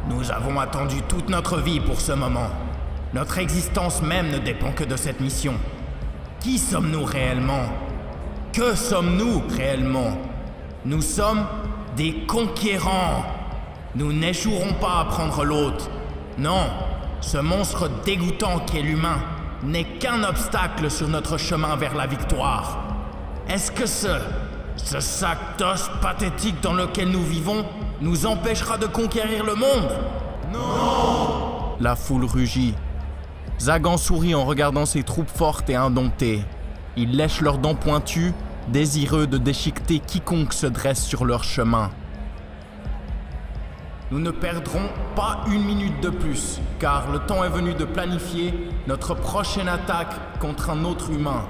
Nous avons attendu toute notre vie pour ce moment. Notre existence même ne dépend que de cette mission. Qui sommes-nous réellement? Que sommes-nous réellement? Nous sommes des conquérants. Nous n'échouerons pas à prendre l'autre. Non, ce monstre dégoûtant qu'est l'humain n'est qu'un obstacle sur notre chemin vers la victoire. Est-ce que ce sac d'os pathétique dans lequel nous vivons nous empêchera de conquérir le monde? Non! La foule rugit. Zagan sourit en regardant ses troupes fortes et indomptées. Ils lèchent leurs dents pointues, désireux de déchiqueter quiconque se dresse sur leur chemin. Nous ne perdrons pas une minute de plus, car le temps est venu de planifier notre prochaine attaque contre un autre humain.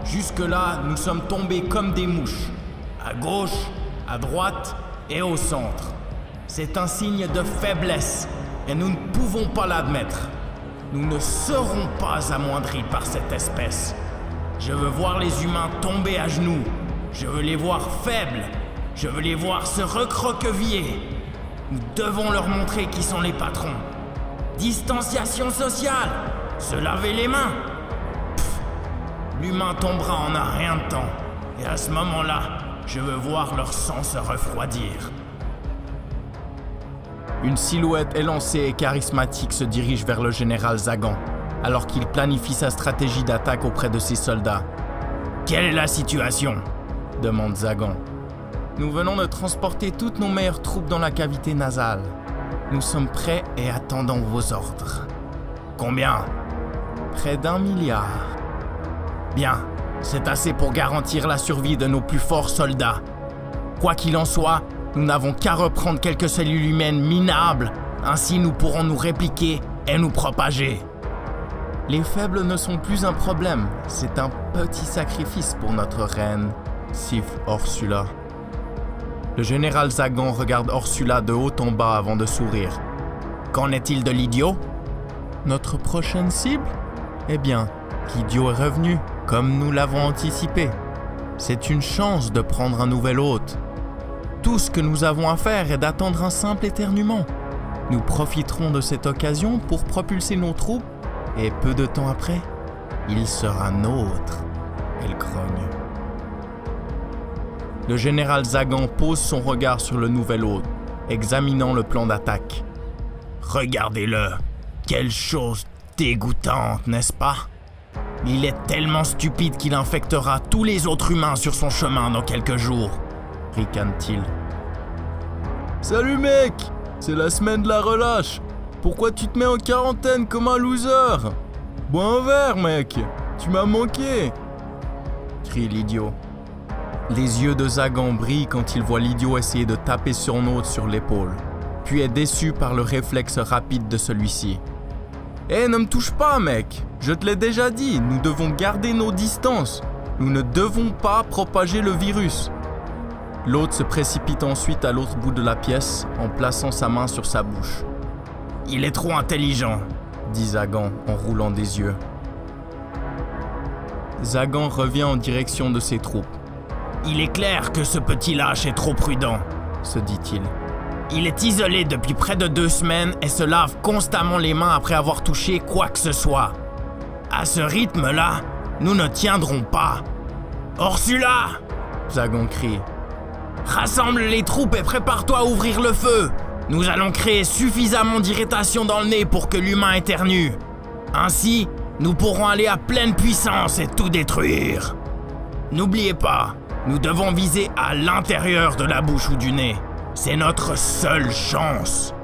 Jusque-là, nous sommes tombés comme des mouches, à gauche, à droite et au centre. C'est un signe de faiblesse, et nous ne pouvons pas l'admettre. Nous ne serons pas amoindris par cette espèce. Je veux voir les humains tomber à genoux. Je veux les voir faibles. Je veux les voir se recroqueviller. Nous devons leur montrer qui sont les patrons. Distanciation sociale. Se laver les mains. L'humain tombera en un rien de temps. Et à ce moment-là, je veux voir leur sang se refroidir. Une silhouette élancée et charismatique se dirige vers le général Zagan, alors qu'il planifie sa stratégie d'attaque auprès de ses soldats. « Quelle est la situation ?» demande Zagan. « Nous venons de transporter toutes nos meilleures troupes dans la cavité nasale. Nous sommes prêts et attendons vos ordres. »« Combien ?»« Près d'1 milliard. »« Bien, c'est assez pour garantir la survie de nos plus forts soldats. Quoi qu'il en soit, nous n'avons qu'à reprendre quelques cellules humaines minables, ainsi nous pourrons nous répliquer et nous propager. » Les faibles ne sont plus un problème, c'est un petit sacrifice pour notre reine, siffle Ursula. Le général Zagan regarde Ursula de haut en bas avant de sourire. Qu'en est-il de l'idiot? Notre prochaine cible? Eh bien, l'idiot est revenu, comme nous l'avons anticipé. C'est une chance de prendre un nouvel hôte. Tout ce que nous avons à faire est d'attendre un simple éternuement. Nous profiterons de cette occasion pour propulser nos troupes et peu de temps après, il sera nôtre. Elle grogne. Le général Zagan pose son regard sur le nouvel hôte, examinant le plan d'attaque. Regardez-le, quelle chose dégoûtante, n'est-ce pas? Il est tellement stupide qu'il infectera tous les autres humains sur son chemin dans quelques jours, ricane-t-il. Salut mec, c'est la semaine de la relâche. Pourquoi tu te mets en quarantaine comme un loser? Bois un verre, mec. Tu m'as manqué. Crie l'idiot. Les yeux de Zagan brillent quand il voit l'idiot essayer de taper son hôte sur l'épaule, puis est déçu par le réflexe rapide de celui-ci. Hé, ne me touche pas, mec. Je te l'ai déjà dit, nous devons garder nos distances. Nous ne devons pas propager le virus. L'hôte se précipite ensuite à l'autre bout de la pièce en plaçant sa main sur sa bouche. « Il est trop intelligent », dit Zagan en roulant des yeux. Zagan revient en direction de ses troupes. « Il est clair que ce petit lâche est trop prudent », se dit-il. « Il est isolé depuis près de 2 semaines et se lave constamment les mains après avoir touché quoi que ce soit. À ce rythme-là, nous ne tiendrons pas. Ursula !» Zagan crie. « Rassemble les troupes et prépare-toi à ouvrir le feu. Nous allons créer suffisamment d'irritation dans le nez pour que l'humain éternue. Ainsi, nous pourrons aller à pleine puissance et tout détruire. N'oubliez pas, nous devons viser à l'intérieur de la bouche ou du nez. C'est notre seule chance. »«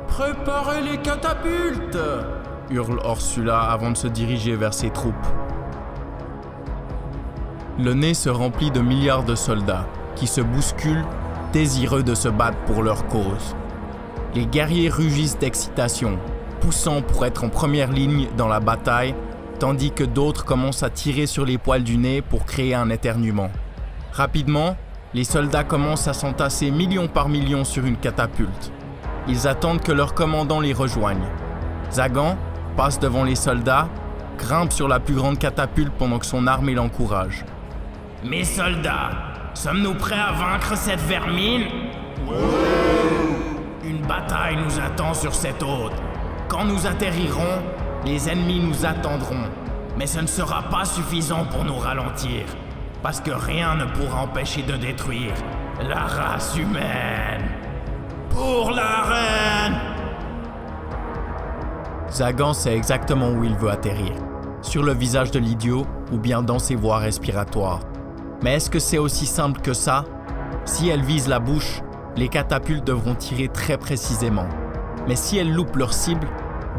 Préparez les catapultes !» hurle Ursula avant de se diriger vers ses troupes. Le nez se remplit de milliards de soldats qui se bousculent, désireux de se battre pour leur cause. Les guerriers rugissent d'excitation, poussant pour être en première ligne dans la bataille, tandis que d'autres commencent à tirer sur les poils du nez pour créer un éternuement. Rapidement, les soldats commencent à s'entasser million par million sur une catapulte. Ils attendent que leur commandant les rejoigne. Zagan passe devant les soldats, grimpe sur la plus grande catapulte pendant que son armée l'encourage. « Mes soldats, sommes-nous prêts à vaincre cette vermine ? » Une bataille nous attend sur cette hôte. Quand nous atterrirons, les ennemis nous attendront. Mais ce ne sera pas suffisant pour nous ralentir. Parce que rien ne pourra empêcher de détruire la race humaine. Pour la reine! Zagan sait exactement où il veut atterrir. Sur le visage de l'idiot ou bien dans ses voies respiratoires. Mais est-ce que c'est aussi simple que ça? Si elles visent la bouche, les catapultes devront tirer très précisément. Mais si elles loupent leur cible,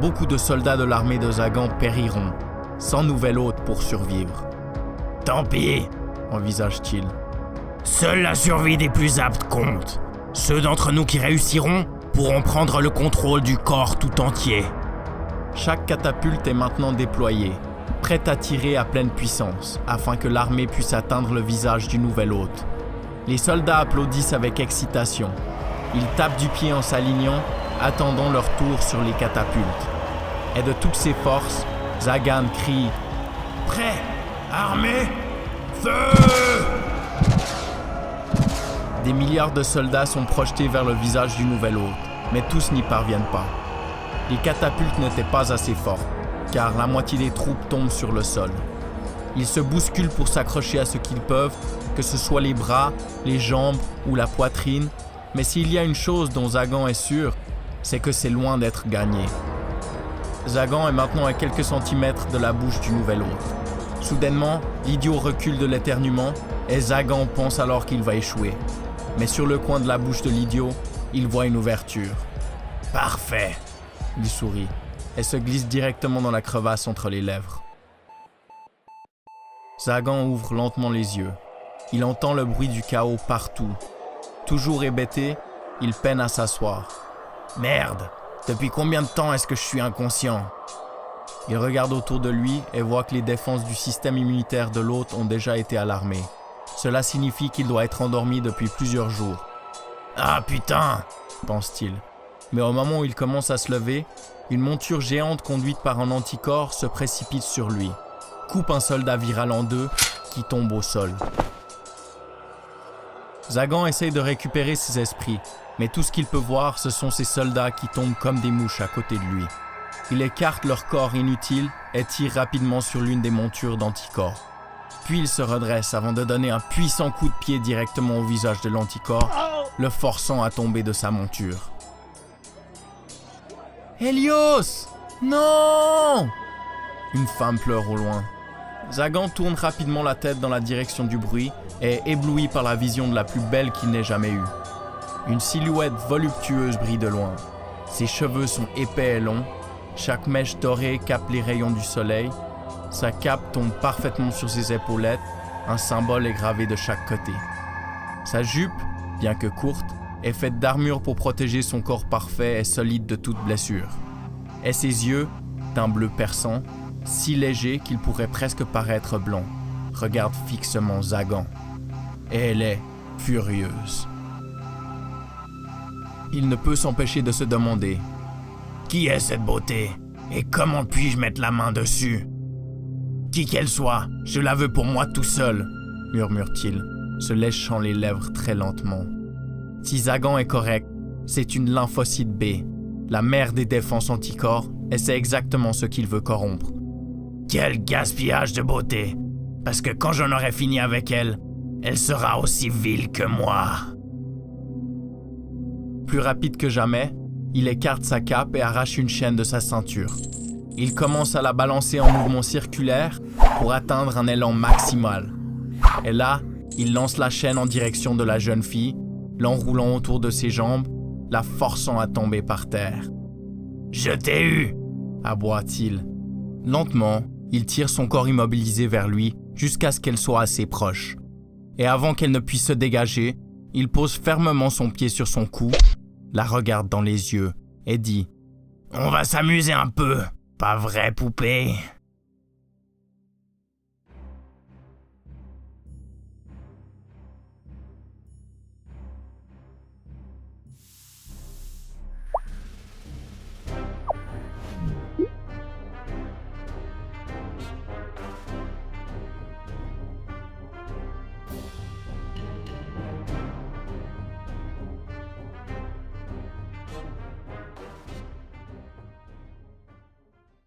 beaucoup de soldats de l'armée de Zagan périront, sans nouvel hôte pour survivre. Tant pis, envisage-t-il. Seule la survie des plus aptes compte. Ceux d'entre nous qui réussiront pourront prendre le contrôle du corps tout entier. Chaque catapulte est maintenant déployée, prête à tirer à pleine puissance, afin que l'armée puisse atteindre le visage du nouvel hôte. Les soldats applaudissent avec excitation. Ils tapent du pied en s'alignant, attendant leur tour sur les catapultes. Et de toutes ses forces, Zagan crie « Prêt, armé, feu !» Des milliards de soldats sont projetés vers le visage du nouvel hôte, mais tous n'y parviennent pas. Les catapultes n'étaient pas assez fortes, car la moitié des troupes tombent sur le sol. Ils se bousculent pour s'accrocher à ce qu'ils peuvent, que ce soit les bras, les jambes ou la poitrine, mais s'il y a une chose dont Zagan est sûr, c'est que c'est loin d'être gagné. Zagan est maintenant à quelques centimètres de la bouche du nouvel hôte. Soudainement, l'idiot recule de l'éternuement et Zagan pense alors qu'il va échouer. Mais sur le coin de la bouche de l'idiot, il voit une ouverture. « Parfait !» Il sourit et se glisse directement dans la crevasse entre les lèvres. Zagan ouvre lentement les yeux. Il entend le bruit du chaos partout. Toujours hébété, il peine à s'asseoir. « Merde! Depuis combien de temps est-ce que je suis inconscient ?» Il regarde autour de lui et voit que les défenses du système immunitaire de l'hôte ont déjà été alarmées. Cela signifie qu'il doit être endormi depuis plusieurs jours. « Ah putain !» pense-t-il. Mais au moment où il commence à se lever, une monture géante conduite par un anticorps se précipite sur lui, coupe un soldat viral en deux qui tombe au sol. Zagan essaye de récupérer ses esprits, mais tout ce qu'il peut voir, ce sont ces soldats qui tombent comme des mouches à côté de lui. Il écarte leur corps inutile et tire rapidement sur l'une des montures d'anticorps. Puis il se redresse avant de donner un puissant coup de pied directement au visage de l'anticorps, le forçant à tomber de sa monture. « Hélios! Non !» Une femme pleure au loin. Zagan tourne rapidement la tête dans la direction du bruit et est ébloui par la vision de la plus belle qu'il n'ait jamais eue. Une silhouette voluptueuse brille de loin. Ses cheveux sont épais et longs. Chaque mèche dorée capte les rayons du soleil. Sa cape tombe parfaitement sur ses épaulettes. Un symbole est gravé de chaque côté. Sa jupe, bien que courte, est faite d'armure pour protéger son corps parfait et solide de toute blessure. Et ses yeux, d'un bleu perçant, si léger qu'il pourrait presque paraître blanc, regardent fixement Zagan. Et elle est furieuse. Il ne peut s'empêcher de se demander « Qui est cette beauté? Et comment puis-je mettre la main dessus? Qui qu'elle soit, je la veux pour moi tout seul, » murmure-t-il, se léchant les lèvres très lentement. Si Zagan est correct, c'est une lymphocyte B, la mère des défenses anticorps, et c'est exactement ce qu'il veut corrompre. Quel gaspillage de beauté! Parce que quand j'en aurai fini avec elle, elle sera aussi vile que moi. Plus rapide que jamais, il écarte sa cape et arrache une chaîne de sa ceinture. Il commence à la balancer en mouvement circulaire pour atteindre un élan maximal. Et là, il lance la chaîne en direction de la jeune fille, l'enroulant autour de ses jambes, la forçant à tomber par terre. « Je t'ai eu !» aboie-t-il. Lentement, il tire son corps immobilisé vers lui jusqu'à ce qu'elle soit assez proche. Et avant qu'elle ne puisse se dégager, il pose fermement son pied sur son cou, la regarde dans les yeux et dit « On va s'amuser un peu, pas vrai, poupée ?»